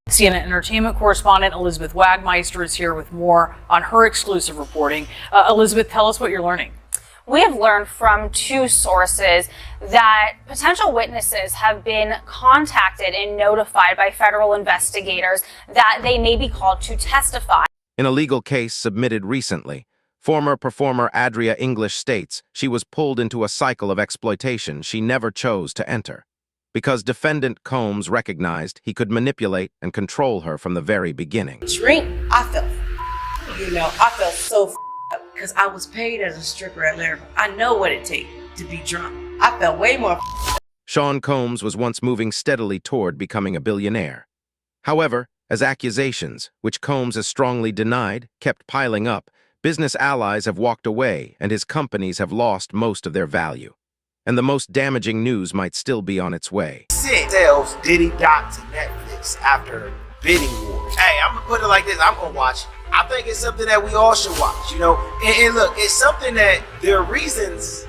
CNN entertainment correspondent Elizabeth Wagmeister is here with more on her exclusive reporting. Elizabeth, tell us what you're learning. We have learned from two sources that potential witnesses have been contacted and notified by federal investigators that they may be called to testify. In a legal case submitted recently, former performer Adria English states she was pulled into a cycle of exploitation she never chose to enter, because defendant Combs recognized he could manipulate and control her from the very beginning. I felt so up because I was paid as a stripper at Lyrical. I know what it takes to be drunk. I felt way more Sean Combs was once moving steadily toward becoming a billionaire. However, as accusations, which Combs has strongly denied, kept piling up, business allies have walked away and his companies have lost most of their value. And the most damaging news might still be on its way. Tells Diddy doc to Netflix after bidding wars. Hey, I'm gonna put it like this, I'm gonna watch it. I think it's something that we all should watch, you know? And look, it's something that there are reasons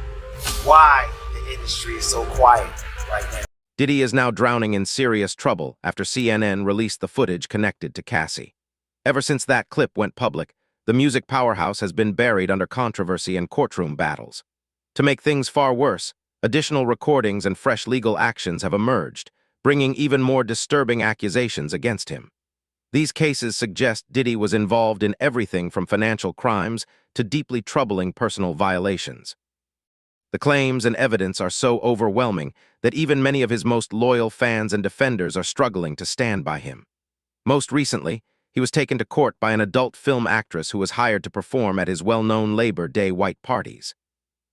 why the industry is so quiet right now. Diddy is now drowning in serious trouble after CNN released the footage connected to Cassie. Ever since that clip went public, the music powerhouse has been buried under controversy and courtroom battles. To make things far worse, additional recordings and fresh legal actions have emerged, bringing even more disturbing accusations against him. These cases suggest Diddy was involved in everything from financial crimes to deeply troubling personal violations. The claims and evidence are so overwhelming that even many of his most loyal fans and defenders are struggling to stand by him. Most recently, he was taken to court by an adult film actress who was hired to perform at his well-known Labor Day white parties.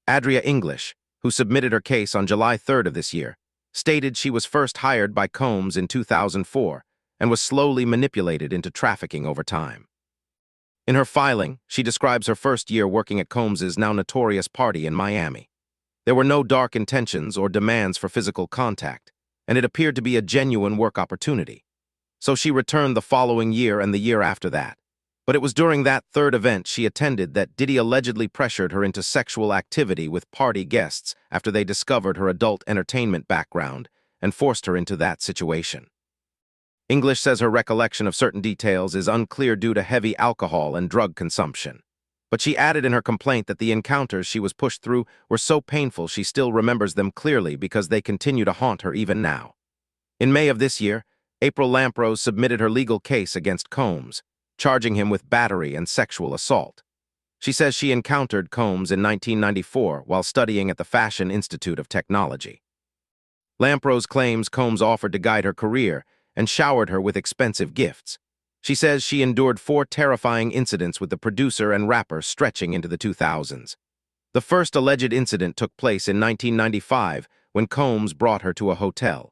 Adria English, who submitted her case on July 3rd of this year, stated she was first hired by Combs in 2004 and was slowly manipulated into trafficking over time. In her filing, she describes her first year working at Combs's now notorious party in Miami. There were no dark intentions or demands for physical contact, and it appeared to be a genuine work opportunity. So she returned the following year and the year after that. But it was during that third event she attended that Diddy allegedly pressured her into sexual activity with party guests after they discovered her adult entertainment background and forced her into that situation. English says her recollection of certain details is unclear due to heavy alcohol and drug consumption. But she added in her complaint that the encounters she was pushed through were so painful she still remembers them clearly because they continue to haunt her even now. In May of this year, April Lamprose submitted her legal case against Combs, charging him with battery and sexual assault. She says she encountered Combs in 1994 while studying at the Fashion Institute of Technology. Lamprose claims Combs offered to guide her career and showered her with expensive gifts. She says she endured 4 terrifying incidents with the producer and rapper stretching into the 2000s. The first alleged incident took place in 1995 when Combs brought her to a hotel.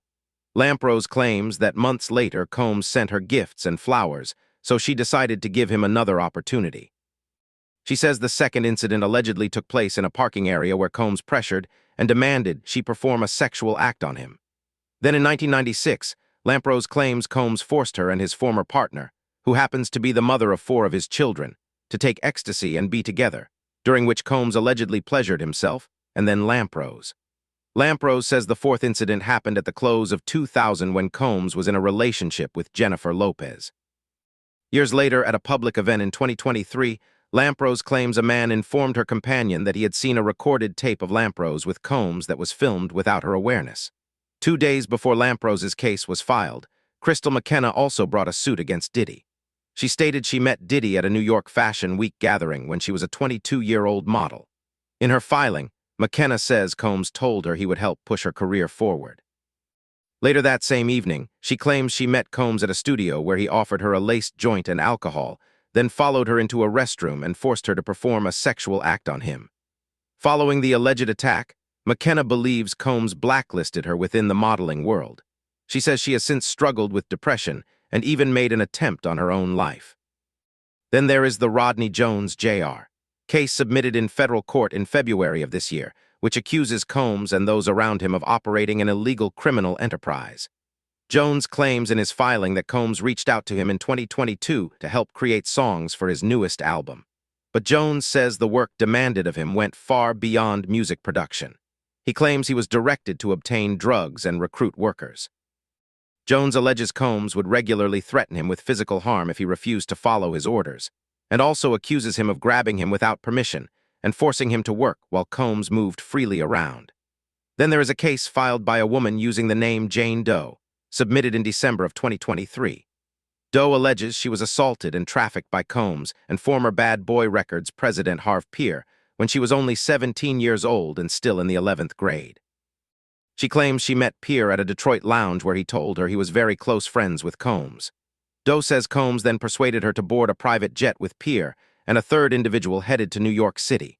Lamprose claims that months later Combs sent her gifts and flowers, so she decided to give him another opportunity. She says the second incident allegedly took place in a parking area where Combs pressured and demanded she perform a sexual act on him. Then in 1996, Lamprose claims Combs forced her and his former partner, who happens to be the mother of 4 of his children, to take ecstasy and be together, during which Combs allegedly pleasured himself, and then Lamprose. Lamprose says the fourth incident happened at the close of 2000 when Combs was in a relationship with Jennifer Lopez. Years later, at a public event in 2023, Lamprose claims a man informed her companion that he had seen a recorded tape of Lamprose with Combs that was filmed without her awareness. 2 days before Lamprose's case was filed, Crystal McKenna also brought a suit against Diddy. She stated she met Diddy at a New York Fashion Week gathering when she was a 22-year-old model. In her filing, McKenna says Combs told her he would help push her career forward. Later that same evening, she claims she met Combs at a studio where he offered her a laced joint and alcohol, then followed her into a restroom and forced her to perform a sexual act on him. Following the alleged attack, McKenna believes Combs blacklisted her within the modeling world. She says she has since struggled with depression and even made an attempt on her own life. Then there is the Rodney Jones Jr. case submitted in federal court in February of this year, which accuses Combs and those around him of operating an illegal criminal enterprise. Jones claims in his filing that Combs reached out to him in 2022 to help create songs for his newest album. But Jones says the work demanded of him went far beyond music production. He claims he was directed to obtain drugs and recruit workers. Jones alleges Combs would regularly threaten him with physical harm if he refused to follow his orders, and also accuses him of grabbing him without permission and forcing him to work while Combs moved freely around. Then there is a case filed by a woman using the name Jane Doe, submitted in December of 2023. Doe alleges she was assaulted and trafficked by Combs and former Bad Boy Records president Harv Peer when she was only 17 years old and still in the 11th grade. She claims she met Peer at a Detroit lounge where he told her he was very close friends with Combs. Doe says Combs then persuaded her to board a private jet with Peer and a third individual headed to New York City.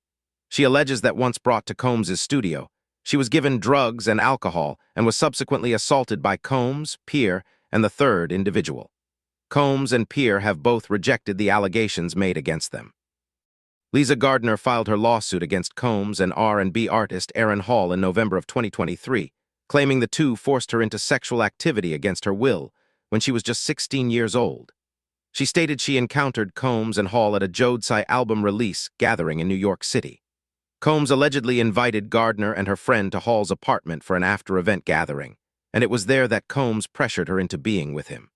She alleges that once brought to Combs' studio, she was given drugs and alcohol and was subsequently assaulted by Combs, Peer, and the third individual. Combs and Peer have both rejected the allegations made against them. Lisa Gardner filed her lawsuit against Combs and R&B artist Aaron Hall in November of 2023, claiming the two forced her into sexual activity against her will when she was just 16 years old. She stated she encountered Combs and Hall at a Jodeci album release gathering in New York City. Combs allegedly invited Gardner and her friend to Hall's apartment for an after-event gathering, and it was there that Combs pressured her into being with him.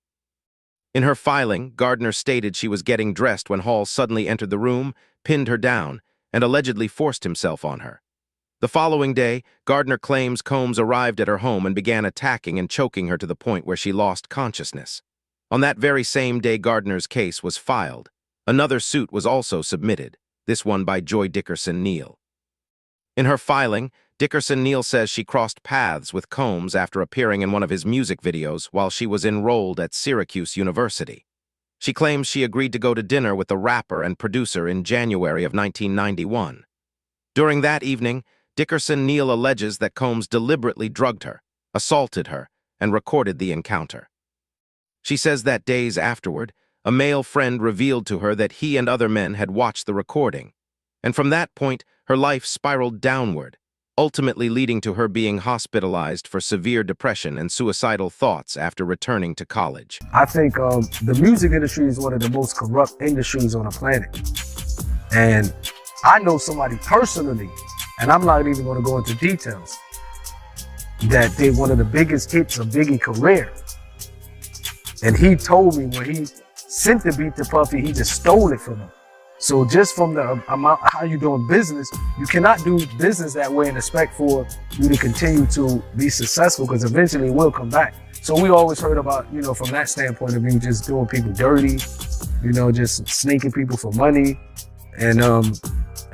In her filing, Gardner stated she was getting dressed when Hall suddenly entered the room, pinned her down, and allegedly forced himself on her. The following day, Gardner claims Combs arrived at her home and began attacking and choking her to the point where she lost consciousness. On that very same day Gardner's case was filed, another suit was also submitted, this one by Joy Dickerson Neal. In her filing, Dickerson Neal says she crossed paths with Combs after appearing in one of his music videos while she was enrolled at Syracuse University. She claims she agreed to go to dinner with the rapper and producer in January of 1991. During that evening, Dickerson Neal alleges that Combs deliberately drugged her, assaulted her, and recorded the encounter. She says that days afterward, a male friend revealed to her that he and other men had watched the recording, and from that point, her life spiraled downward, ultimately leading to her being hospitalized for severe depression and suicidal thoughts after returning to college. I think the music industry is one of the most corrupt industries on the planet. And I know somebody personally, and I'm not even going to go into details, that did one of the biggest hits of Biggie's career. And he told me when he sent the beat to Puffy, he just stole it from him. So just from the amount, how you doing business, you cannot do business that way and expect for you to continue to be successful, because eventually it will come back. So we always heard about, from that standpoint of view, just doing people dirty, just snaking people for money, and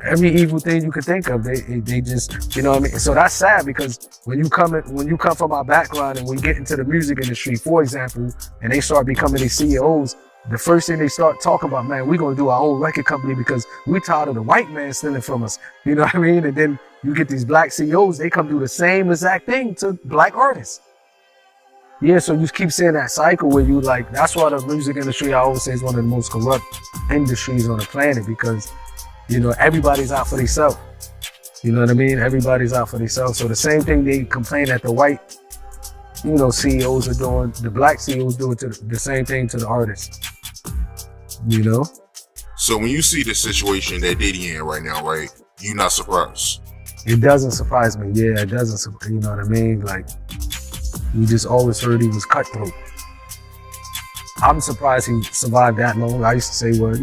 every evil thing you could think of, they just, what I mean? So that's sad, because when you come from our background and we get into the music industry, for example, and they start becoming these CEOs, the first thing they start talking about, man, we're going to do our own record company because we're tired of the white man stealing from us. You know what I mean? And then you get these black CEOs, they come do the same exact thing to black artists. Yeah, so you keep seeing that cycle where you that's why the music industry, I always say, is one of the most corrupt industries on the planet, because, everybody's out for themselves. You know what I mean? Everybody's out for themselves. So the same thing they complain that the white, CEOs are doing, the black CEOs do it to the same thing to the artists. So when you see the situation that Diddy in right now, right, you not surprised? It doesn't surprise me. Yeah, it doesn't. You know what I mean? We just always heard he was cutthroat. I'm surprised he survived that long. I used to say, well,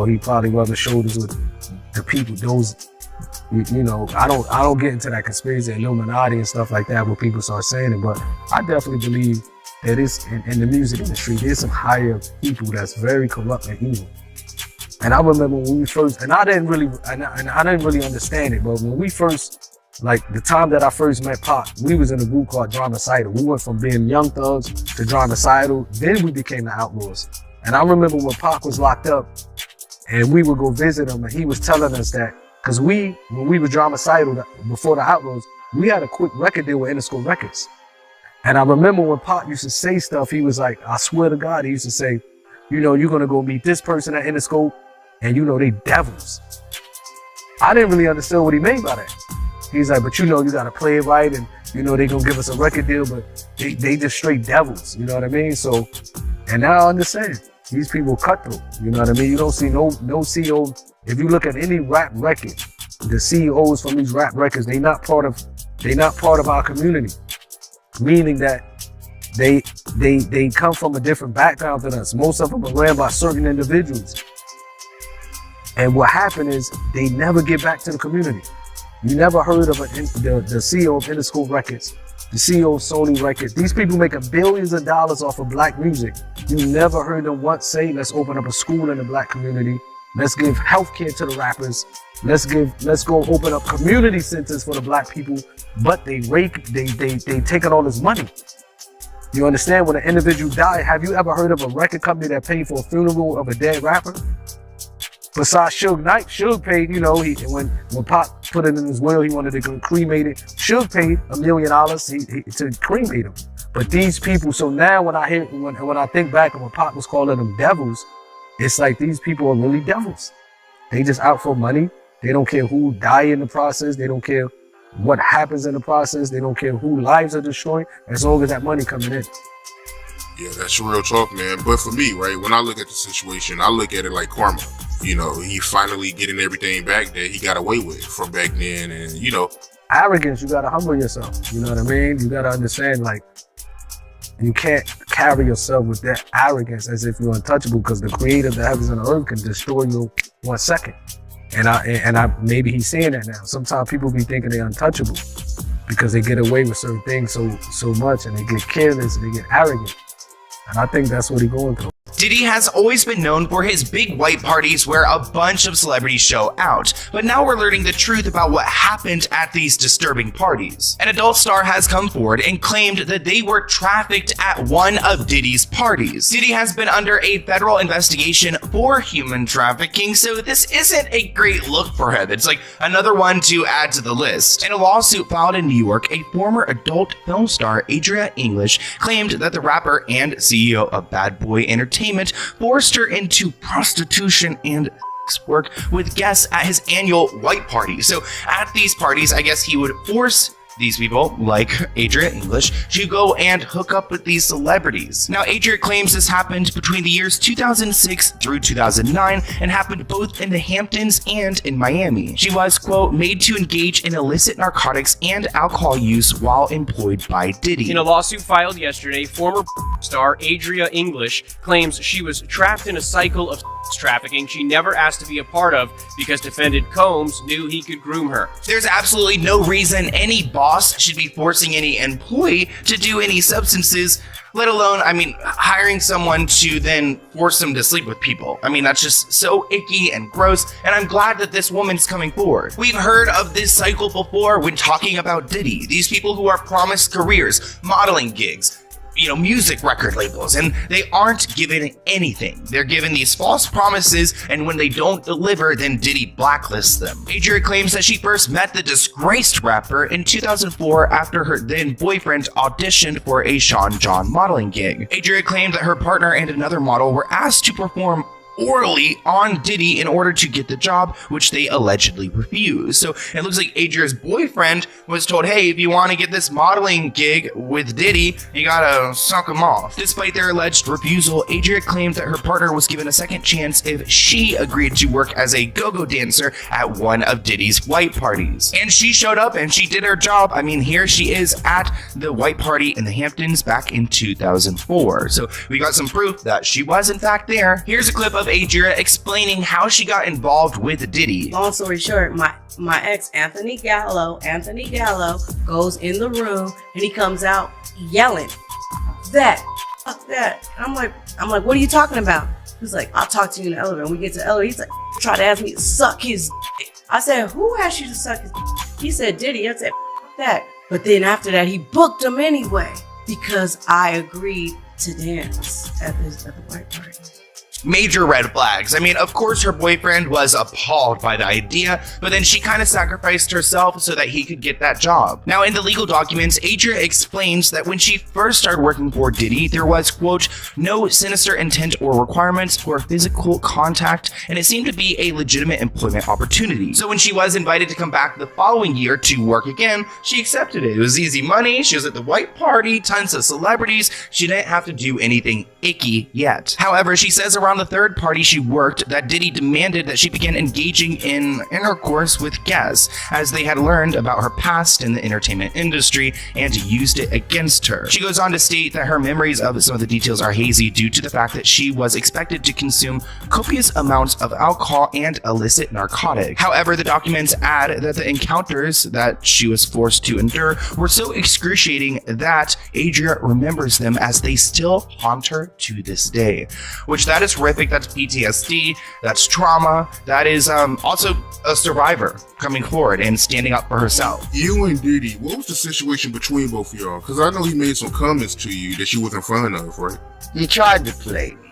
he probably rubbed shoulders with the people. Those, I don't get into that conspiracy, Illuminati and stuff like that when people start saying it, but I definitely believe that it's in the music industry, there's some higher people that's very corrupt and evil. And I remember when we first, and I didn't really understand it, but when we first, the time that I first met Pac, we was in a group called Dramacidal. We went from being Young Thugs to Dramacidal, then we became the Outlaws. And I remember when Pac was locked up, and we would go visit him, and he was telling us that, because when we were Dramacidal before the Outlaws, we had a quick record deal with Interscope Records. And I remember when Pac used to say stuff, he was like, I swear to God, he used to say, you're going to go meet this person at Interscope, and they devils. I didn't really understand what he meant by that. He's like, but you got to play it right, and they going to give us a record deal, but they just straight devils, you know what I mean? So, and now I understand. These people cutthroat, you know what I mean? You don't see no CEO. If you look at any rap record, the CEOs from these rap records, they not part of our community. meaning that they come from a different background than us. Most of them are ran by certain individuals. And what happened is they never get back to the community. You never heard of the CEO of Interscope Records, the CEO of Sony Records. These people making billions of dollars off of black music. You never heard them once say, let's open up a school in the black community. Let's give healthcare to the rappers. Let's go open up community centers for the black people. But they taking all this money. You understand? When an individual died, have you ever heard of a record company that paid for a funeral of a dead rapper? Besides Suge Knight, Suge paid, when Pop put it in his will, he wanted to cremate it. Suge paid $1 million to cremate him. But these people, so now when I think back of when Pop was calling them devils, it's like these people are really devils. They just out for money. They don't care who die in the process. They don't care what happens in the process. They don't care who lives are destroyed, as long as that money coming in. Yeah, that's real talk, man. But for me, right, when I look at the situation, I look at it like karma. He finally getting everything back that he got away with from back then. And, arrogance, you got to humble yourself. You know what I mean? You got to understand, like, you can't carry yourself with that arrogance as if you're untouchable, because the creator of the heavens and the earth can destroy you 1 second. And I maybe he's saying that now. Sometimes people be thinking they're untouchable because they get away with certain things so much, and they get careless and they get arrogant. And I think that's what he's going through. Diddy has always been known for his big white parties where a bunch of celebrities show out, but now we're learning the truth about what happened at these disturbing parties. An adult star has come forward and claimed that they were trafficked at one of Diddy's parties. Diddy has been under a federal investigation for human trafficking, so this isn't a great look for him. It's like another one to add to the list. In a lawsuit filed in New York, a former adult film star, Adria English, claimed that the rapper and CEO of Bad Boy Entertainment forced her into prostitution and work with guests at his annual white party. So at these parties, I guess he would force these people, like Adria English, to go and hook up with these celebrities. Now, Adria claims this happened between the years 2006 through 2009 and happened both in the Hamptons and in Miami. She was, quote, made to engage in illicit narcotics and alcohol use while employed by Diddy. In a lawsuit filed yesterday, former star Adria English claims she was trapped in a cycle of trafficking she never asked to be a part of because defendant Combs knew he could groom her. There's absolutely no reason any boss should be forcing any employee to do any substances, let alone, hiring someone to then force them to sleep with people. That's just so icky and gross, and I'm glad that this woman's coming forward. We've heard of this cycle before when talking about Diddy. These people who are promised careers, modeling gigs, music record labels, and they aren't given anything. They're given these false promises, and when they don't deliver, then Diddy blacklists them. Adria claims that she first met the disgraced rapper in 2004 after her then boyfriend auditioned for a Sean John modeling gig. Adria claimed that her partner and another model were asked to perform orally on Diddy in order to get the job, which they allegedly refused. So it looks like Adria's boyfriend was told, hey, if you want to get this modeling gig with Diddy, you gotta suck him off. Despite their alleged refusal, Adria claimed that her partner was given a second chance if she agreed to work as a go-go dancer at one of Diddy's white parties. And she showed up and she did her job. Here she is at the white party in the Hamptons back in 2004. So we got some proof that she was in fact there. Here's a clip of Adria explaining how she got involved with Diddy. Long story short, my ex, Anthony Gallo, goes in the room and he comes out yelling, that. I'm like, what are you talking about? He's like, I'll talk to you in the elevator. When we get to the elevator, he's like, try to ask me to suck his dick. I said, who asked you to suck his dick? He said, Diddy. I said, that. But then after that, he booked him anyway because I agreed to dance at the white party. Major red flags. Of course her boyfriend was appalled by the idea, but then she kind of sacrificed herself so that he could get that job. Now, in the legal documents, Adria explains that when she first started working for Diddy, there was, quote, no sinister intent or requirements for physical contact, and it seemed to be a legitimate employment opportunity. So when she was invited to come back the following year to work again, she accepted it. It was easy money, she was at the white party, tons of celebrities, she didn't have to do anything icky yet. However, she says around around the third party she worked that Diddy demanded that she begin engaging in intercourse with guests, as they had learned about her past in the entertainment industry and used it against her. She goes on to state that her memories of some of the details are hazy due to the fact that she was expected to consume copious amounts of alcohol and illicit narcotics. However, the documents add that the encounters that she was forced to endure were so excruciating that Adria remembers them as they still haunt her to this day. Which, that is horrific. That's PTSD, that's trauma, that is also a survivor coming forward and standing up for herself. You and Diddy, what was the situation between both of y'all? Because I know he made some comments to you that you wasn't fond of, right? He tried to play me,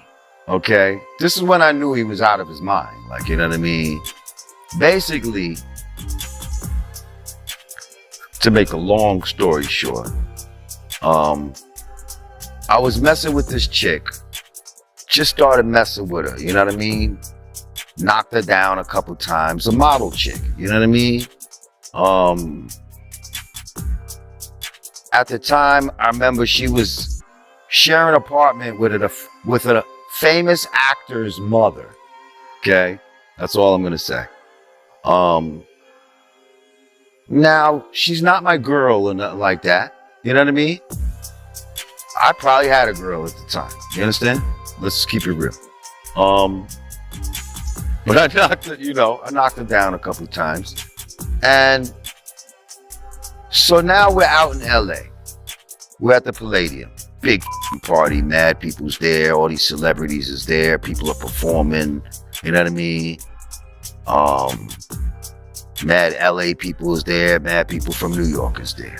okay? This is when I knew he was out of his mind, like, you know what I mean? Basically, to make a long story short, I was messing with this chick, just started messing with her, you know what I mean? Knocked her down a couple times, a model chick, you know what I mean? At the time, I remember she was sharing an apartment with a famous actor's mother, okay? That's all I'm gonna say. Now, she's not my girl or nothing like that, you know what I mean? I probably had a girl at the time. You understand? Let's just keep it real. But I knocked her down a couple of times. And so now we're out in LA. We're at the Palladium. Big party, mad people's there. All these celebrities is there. People are performing. You know what I mean? Mad LA people is there. Mad people from New York is there.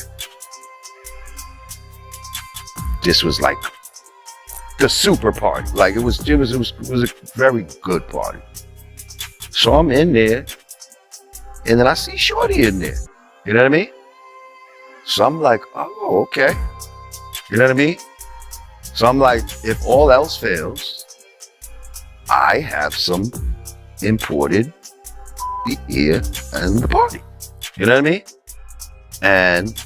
This was like the super party. Like it was a very good party. So I'm in there, and then I see Shorty in there. You know what I mean? So I'm like, oh, okay. You know what I mean? So I'm like, if all else fails, I have some imported here in the party. You know what I mean? And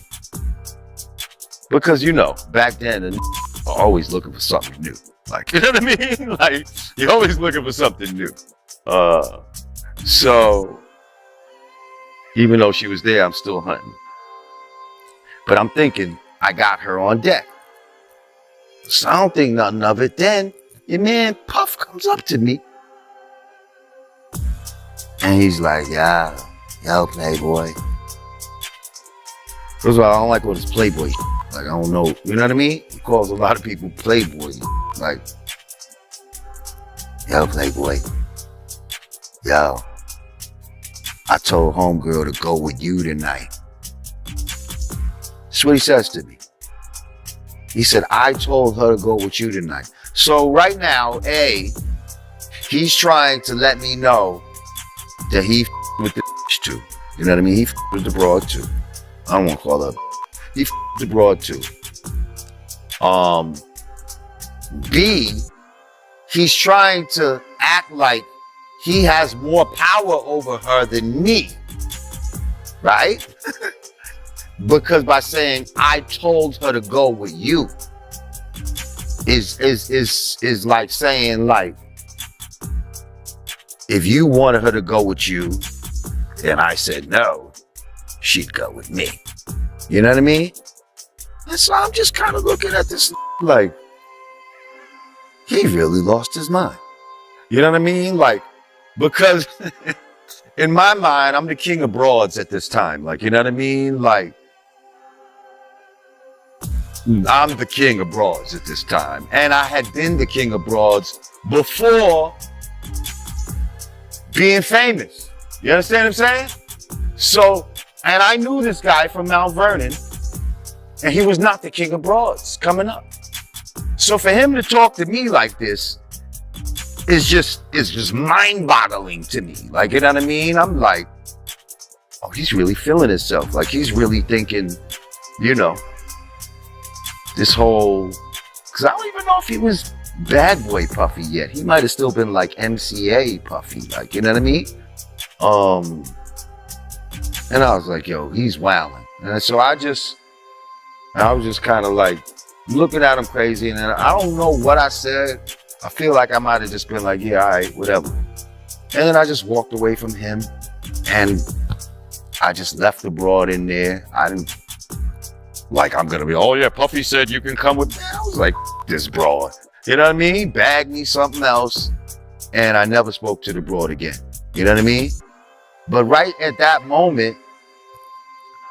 because, back then, and always looking for something new. Like, you know what I mean? Like, you're always looking for something new. So, even though she was there, I'm still hunting. But I'm thinking, I got her on deck. So I don't think nothing of it. Then, your man Puff comes up to me. And he's like, yo, Playboy. First of all, I don't like all this Playboy shit. Like, I don't know, you know what I mean? He calls a lot of people Playboy. Like, yo, Playboy. Yo, I told homegirl to go with you tonight. That's what he says to me. He said, I told her to go with you tonight. So right now, he's trying to let me know that he with the too. You know what I mean? He with the broad too. I don't want to call her. He the broad too. B, he's trying to act like he has more power over her than me, right? Because by saying I told her to go with you is like saying, like, if you wanted her to go with you and I said no, she'd go with me. You know what I mean? And so I'm just kind of looking at this like, he really lost his mind. You know what I mean? Like, because in my mind, I'm the king of broads at this time. Like, you know what I mean? Like, I'm the king of broads at this time. And I had been the king of broads before being famous. You understand what I'm saying? So, and I knew this guy from Mount Vernon, and he was not the king of broads coming up. So for him to talk to me like this is just mind-boggling to me. Like, you know what I mean? I'm like, oh, he's really feeling himself. Like, he's really thinking, this whole, because I don't even know if he was bad boy Puffy yet. He might have still been like MCA Puffy, like, you know what I mean? And I was like, yo, he's wilding. And so I was just kind of like looking at him crazy. And I don't know what I said, I feel like I might have just been like, yeah, all right, whatever. And then I just walked away from him and I just left the broad in there. I didn't, like, I'm gonna be, oh yeah, Puffy said you can come with me. I was like, this broad. You know what I mean? Bag me something else. And I never spoke to the broad again. You know what I mean? But right at that moment,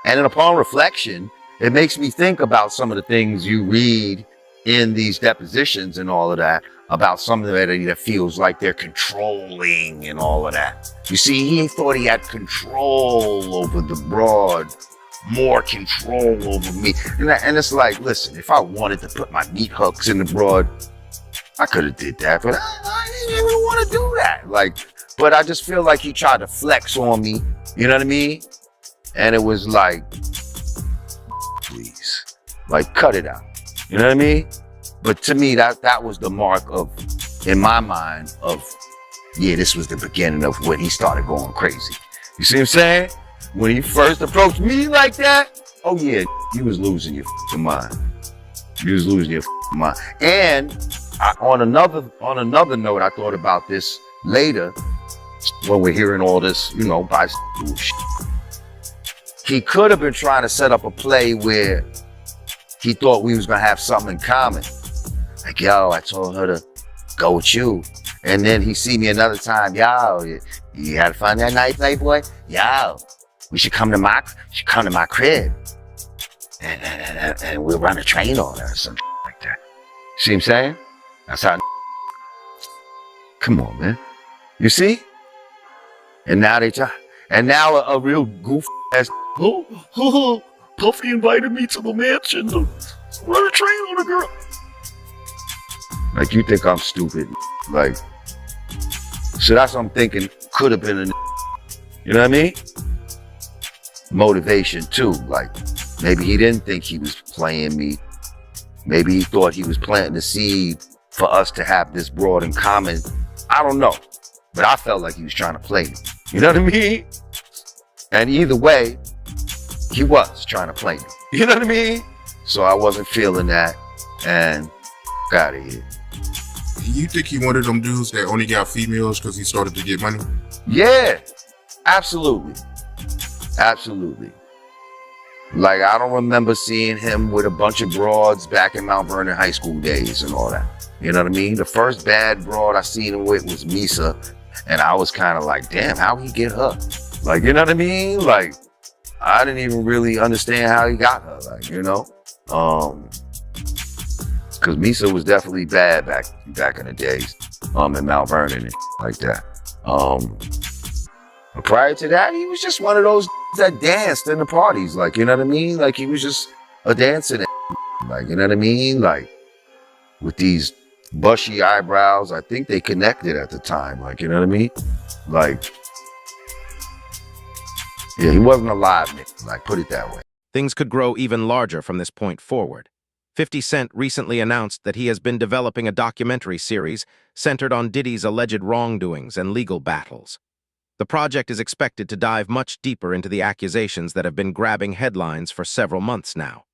and then upon reflection, it makes me think about some of the things you read in these depositions and all of that, about something that feels like they're controlling and all of that. You see, he thought he had control over the broad, more control over me. And it's like, listen, if I wanted to put my meat hooks in the broad, I could have did that, but I didn't even want to do that. Like, but I just feel like he tried to flex on me. You know what I mean? And it was like, please, like, cut it out. You know what I mean? But to me, that was the mark of, in my mind, of, yeah, this was the beginning of when he started going crazy. You see what I'm saying? When he first approached me like that, oh yeah, you was losing your mind. You was losing your mind. And on another note, I thought about this later when we're hearing all this, you know, by shit. He could have been trying to set up a play where he thought we was gonna have something in common. Like, yo, I told her to go with you. And then he see me another time, yo, you had fun that night, Playboy? Yo, we should come to my crib. And we'll run a train on her or something like that. See what I'm saying? That's how. Come on, man. You see? And now a real goof ass. Oh, Puffy invited me to the mansion to run a train on a girl. Like, you think I'm stupid. Like, so that's what I'm thinking. Could have been a, you know what I mean? Motivation too. Like, maybe he didn't think he was playing me. Maybe he thought he was planting the seed for us to have this broad in common. I don't know. But I felt like he was trying to play me. You know what I mean? And either way, he was trying to play me. You know what I mean? So I wasn't feeling that and got out of here. You think he wanted them dudes that only got females because he started to get money? Yeah, absolutely. Absolutely. Like, I don't remember seeing him with a bunch of broads back in Mount Vernon high school days and all that. You know what I mean? The first bad broad I seen him with was Misa. And I was kind of like, damn, how he get her? Like, you know what I mean? Like, I didn't even really understand how he got her, like, you know? Because Misa was definitely bad back in the days, in Mount Vernon and like that. But prior to that, he was just one of those that danced in the parties, like, you know what I mean? Like, he was just a dancing, like, you know what I mean? Like, with these bushy eyebrows, I think they connected at the time, like, you know what I mean? Like, yeah, he wasn't a live nigga, like, put it that way. Things could grow even larger from this point forward. 50 Cent recently announced that he has been developing a documentary series centered on Diddy's alleged wrongdoings and legal battles. The project is expected to dive much deeper into the accusations that have been grabbing headlines for several months now.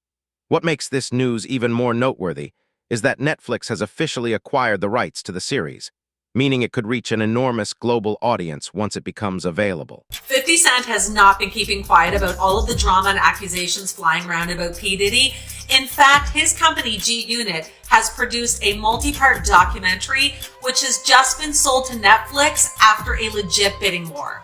What makes this news even more noteworthy is that Netflix has officially acquired the rights to the series, meaning it could reach an enormous global audience once it becomes available. 50 Cent has not been keeping quiet about all of the drama and accusations flying around about P. Diddy. In fact, his company, G-Unit, has produced a multi-part documentary which has just been sold to Netflix after a legit bidding war.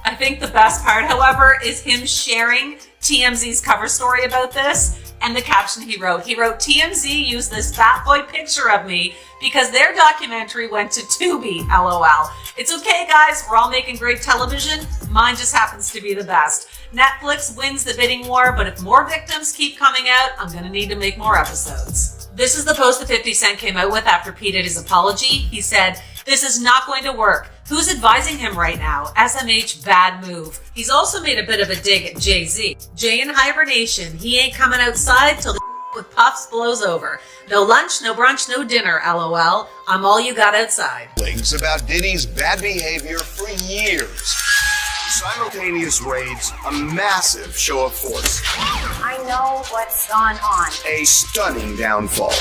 I think the best part, however, is him sharing TMZ's cover story about this and the caption he wrote. He wrote, TMZ used this fat boy picture of me because their documentary went to Tubi, LOL. It's okay, guys. We're all making great television. Mine just happens to be the best. Netflix wins the bidding war, but if more victims keep coming out, I'm going to need to make more episodes. This is the post that 50 Cent came out with after P. Diddy's apology. He said, this is not going to work. Who's advising him right now? SMH, bad move. He's also made a bit of a dig at Jay-Z. Jay in hibernation. He ain't coming outside till the with puffs blows over. No lunch, no brunch, no dinner, LOL. I'm all you got outside. Things about Diddy's bad behavior for years. Simultaneous raids, a massive show of force. I know what's gone on. A stunning downfall.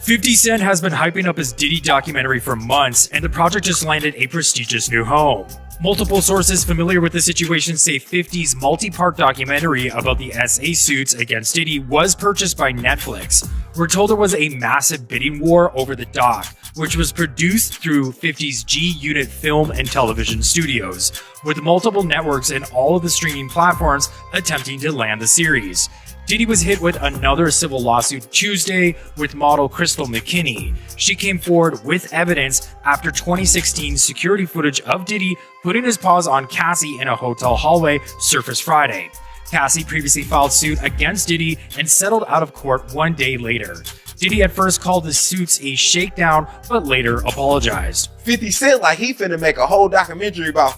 50 Cent has been hyping up his Diddy documentary for months, and the project just landed a prestigious new home. Multiple sources familiar with the situation say 50's multi-part documentary about the SA suits against Diddy was purchased by Netflix. We're told there was a massive bidding war over the doc, which was produced through 50's G-Unit Film and Television Studios, with multiple networks and all of the streaming platforms attempting to land the series. Diddy was hit with another civil lawsuit Tuesday with model Crystal McKinney. She came forward with evidence after 2016 security footage of Diddy putting his paws on Cassie in a hotel hallway surfaced Friday. Cassie previously filed suit against Diddy and settled out of court 1 day later. Diddy at first called the suits a shakedown, but later apologized. 50 Cent like he finna make a whole documentary about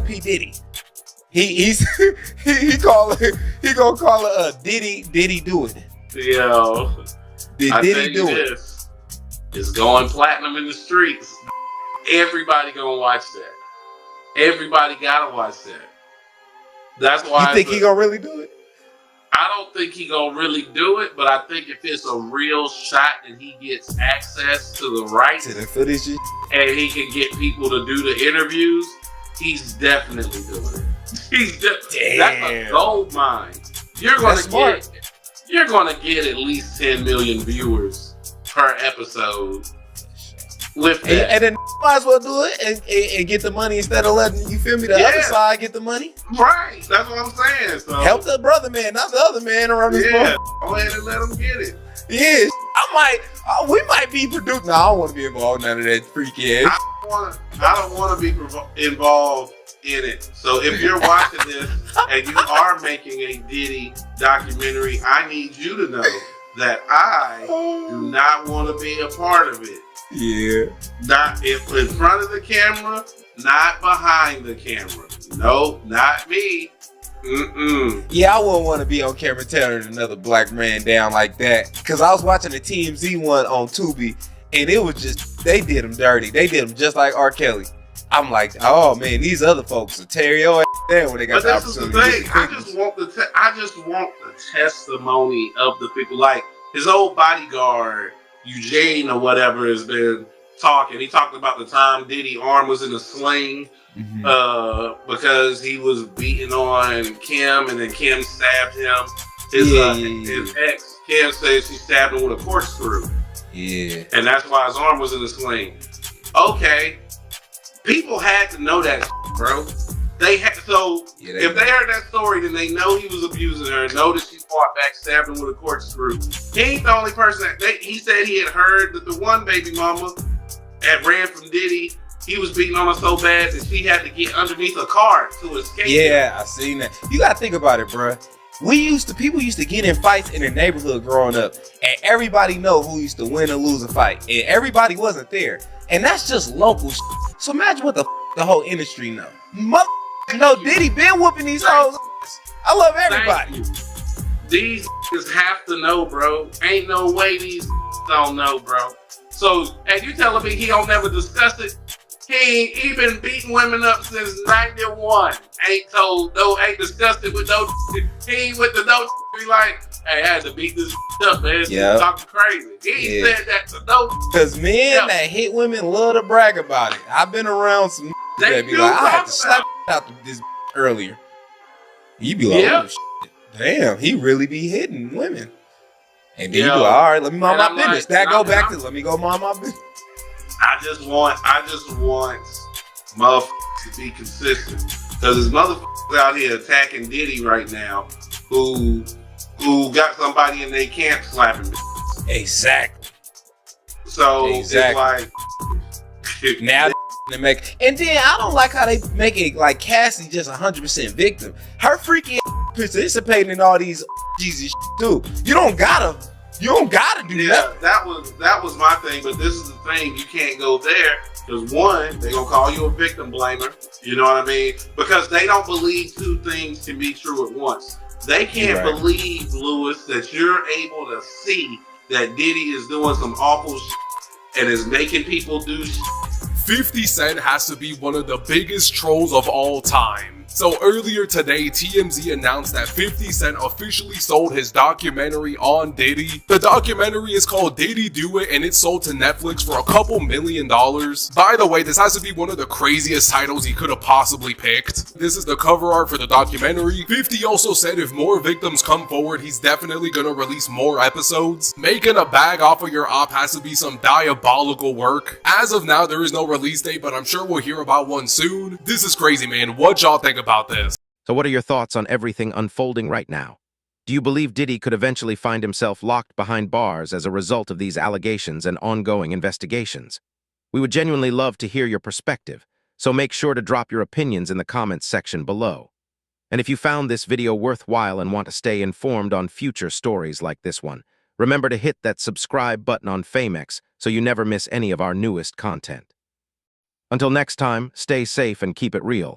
P. Diddy. He gonna call it Diddy do it. Yo, Did Diddy do it? It's going platinum in the streets. Everybody gonna watch that. Everybody gotta watch that. That's why. You think he gonna really do it? I don't think he gonna really do it, but I think if it's a real shot and he gets access to the rights to the footage and he can get people to do the interviews, he's definitely doing it. That's a gold mine. You're gonna get at least 10 million viewers per episode with that. And then might as well do it and get the money instead of letting, you feel me, the other side get the money. Right, that's what I'm saying. So help the brother man, not the other man around this boat. Go ahead and let him get it. Yeah, we might be producing. No, I don't want to be involved in none of that freaky ass. I don't want to be involved in it. So if you're watching this and you are making a Diddy documentary, I need you to know that I do not want to be a part of it. Yeah. Not in front of the camera, not behind the camera. No, not me. Yeah, I wouldn't want to be on camera tearing another black man down like that. Because I was watching the TMZ one on Tubi, and it was just, they did him dirty. They did him just like R. Kelly. I'm like, oh man, these other folks will tear your ass down when they got the opportunity. But this is the thing. I just want the testimony of the people. Like his old bodyguard, Eugene or whatever, has been talking. He talked about the time Diddy's arm was in a sling because he was beating on Kim, and then Kim stabbed him. His ex, Kim, says she stabbed him with a corkscrew. Yeah. And that's why his arm was in a sling. Okay. People had to know that, bro. They had if they heard that story, then they know he was abusing her. Know that she fought back, stabbed him with a corkscrew. He ain't the only person he said he had heard that the one baby mama had ran from Diddy. He was beating on her so bad that she had to get underneath a car to escape. Yeah, I seen that. You gotta think about it, bro. People used to get in fights in the neighborhood growing up, and everybody know who used to win or lose a fight, and everybody wasn't there. And that's just local shit. So imagine what the whole industry know. Diddy been whooping these hoes. I love everybody. These have to know, bro. Ain't no way these don't know, bro. So, and you telling me he don't never discuss it? He been beating women up since 91. Ain't discussed it with no. He ain't with the no. Be like, hey, I had to beat this up, man. Yep. Talking crazy. He ain't said that to no. Because men that hit women love to brag about it. I've been around some that be like, I had to slap out this earlier. You be like, oh shit, damn, he really be hitting women. And then you be like, all right, let me mind my business. Let me go mind my business. I just want motherfuckers to be consistent. Because there's motherfuckers out here attacking Diddy right now who got somebody in their camp slapping. Exactly. So it's like now they make, and then I don't like how they make it like Cassie just 100% victim. Her freaky participating in all these Jesus too. You don't gotta do that. That was my thing, but this is the thing, you can't go there because one, they're gonna call you a victim blamer. You know what I mean? Because they don't believe two things can be true at once. They can't believe, Lewis, that you're able to see that Diddy is doing some awful shit and is making people do shit. 50 Cent has to be one of the biggest trolls of all time. So earlier today, TMZ announced that 50 Cent officially sold his documentary on Diddy. The documentary is called Diddy Do It, and it's sold to Netflix for a couple $1 million. By the way, this has to be one of the craziest titles he could have possibly picked. This is the cover art for the documentary. 50 also said if more victims come forward, he's definitely gonna release more episodes. Making a bag off of your op has to be some diabolical work. As of now, there is no release date, but I'm sure we'll hear about one soon. This is crazy, man. What y'all think about this? So what are your thoughts on everything unfolding right now? Do you believe Diddy could eventually find himself locked behind bars as a result of these allegations and ongoing investigations? We would genuinely love to hear your perspective, so make sure to drop your opinions in the comments section below. And if you found this video worthwhile and want to stay informed on future stories like this one, remember to hit that subscribe button on Famex so you never miss any of our newest content. Until next time, stay safe and keep it real.